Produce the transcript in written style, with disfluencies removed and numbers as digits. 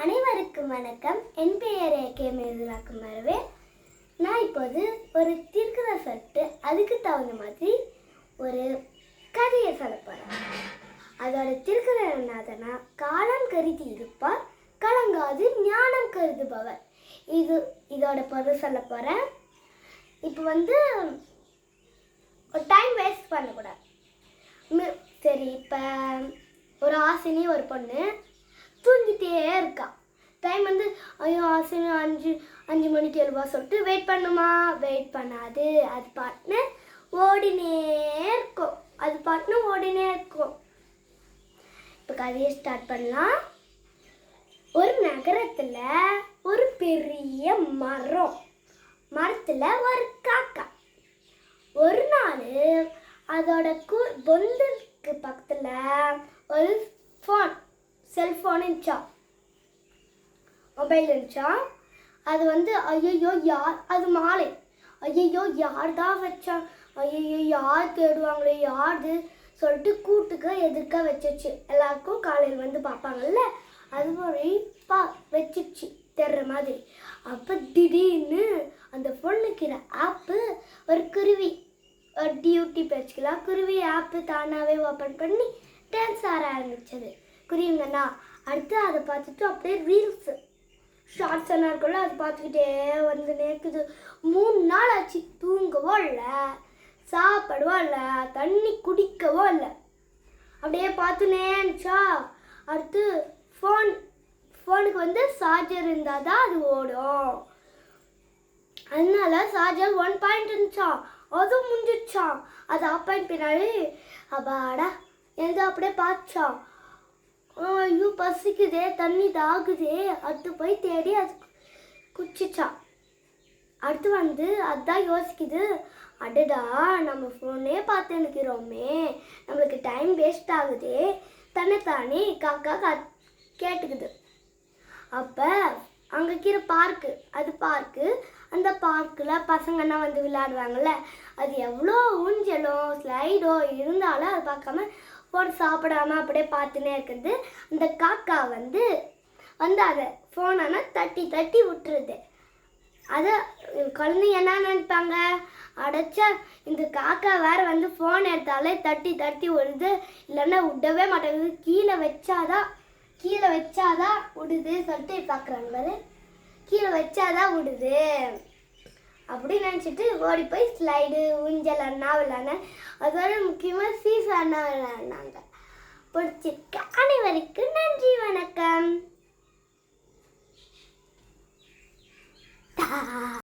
அனைவருக்கும் வணக்கம். என் பெயர் ஏகே மேதுலாக்குமாரவே. நான் இப்போது ஒரு திருக்குறளை சொல்லிட்டு அதுக்கு தகுந்த மாதிரி ஒரு கதையை சொல்ல போகிறேன். அதோட திருக்குறள் என்னதுன்னா, காலம் கருதி இருப்பார் கலங்காது ஞானம் கருதுபவர். இதோட பொருள் சொல்ல போகிறேன். இப்போ ஒரு டைம் வேஸ்ட் பண்ணக்கூடாது. சரி, இப்போ ஒரு ஆசினி ஒரு பொண்ணு தூங்கிட்டே இருக்கா. டைம் ஐயோ ஆசினி 5 மணிக்கு எழுவா சொல்லிட்டு வெயிட் பண்ணுமா? வெயிட் பண்ணாது. அது பாட்டுன்னு ஓடினே இருக்கும். இப்போ கதையை ஸ்டார்ட் பண்ணலாம். ஒரு நகரத்தில் ஒரு பெரிய மரத்தில் ஒரு காக்கா. ஒரு நாள் அதோட பொந்துக்கு பக்கத்தில் ஒரு செல்ஃபோன் இருந்துச்சா, மொபைல் இருந்துச்சா. அது ஐயோ அது மாலை, ஐயோ யார்தான் வச்சா, ஐயோ யார் தேடுவாங்களே யாரு சொல்லிட்டு கூட்டுக்கு எதிர்க்க வச்சிச்சு. எல்லாருக்கும் காலையில் பார்ப்பாங்கல்ல, அது மாதிரி வச்சிச்சு தெர்ற மாதிரி. அப்போ திடீர்னு அந்த ஃபோனுக்கிற ஆப்பு ஒரு குருவி, ஒரு டியூட்டி பேச்சுக்கலாம், குருவி ஆப்பு தானாகவே ஓப்பன் பண்ணி டான்ஸ் ஆட ஆரம்பிச்சது குருவிங்கண்ணா. அடுத்து அதை பார்த்துட்டு அப்படியே ரீல்ஸ் ஷார்ட்ஸ் என்ன இருக்குல்ல, அது பார்த்துக்கிட்டே நேக்குது. 3 நாள் ஆச்சு. தூங்கவோ இல்லை, சாப்பிடவோ இல்லை, தண்ணி குடிக்கவோ இல்லை. அப்படியே பார்த்துனே இருந்துச்சா. அடுத்து ஃபோனுக்கு சார்ஜர் இருந்தால் தான் அது ஓடும். அதனால சார்ஜர் 1 பாயிண்ட் இருந்துச்சா, அதுவும் முடிஞ்சிச்சான். அது ஆஃப் பாயிண்ட் பின்னாடி அப்பாடா எந்த அப்படியே பார்த்துச்சா. ஐயோ பசிக்குதே, தண்ணி தாகுதே. அடுத்து போய் தேடி அது குச்சிச்சா. அடுத்து அதுதான் யோசிக்குது, அடடா நம்ம ஃபோனே பார்த்து நிற்கிறோமே, நம்மளுக்கு டைம் வேஸ்ட் ஆகுதே. தன்னைத்தானே காக்கா கேட்டுக்குது. அப்போ அங்கே கீழே பார்க்கு. அந்த பார்க்கில் பசங்கன்னா விளையாடுவாங்கள்ல, அது எவ்வளோ ஊஞ்சலோ ஸ்லைடோ இருந்தாலும் அது பார்க்காம ஃபோன் சாப்பிடாம அப்படியே பார்த்துனே இருக்குது. அந்த காக்கா அதை ஃபோனை தட்டி விட்டுருது. அதை குழந்தைங்க என்ன நினைப்பாங்க, அடைச்சா இந்த காக்கா வேறு ஃபோன் எடுத்தாலே தட்டி விடுது, இல்லைன்னா விடவே மாட்டேங்குது, கீழே வச்சாதான் விடுது சொல்லிட்டு பார்க்குறாங்க. கீழே வச்சாதான் விடுது அப்படின்னு நினச்சிட்டு ஓடி போய் ஸ்லைடு ஊஞ்சல் அண்ணா விளாட்ன. அதோட முக்கியமாக சீசா அண்ணா விளாட்னாங்க. பிடிச்சிருக்க அனைவருக்கும் நன்றி, வணக்கம்.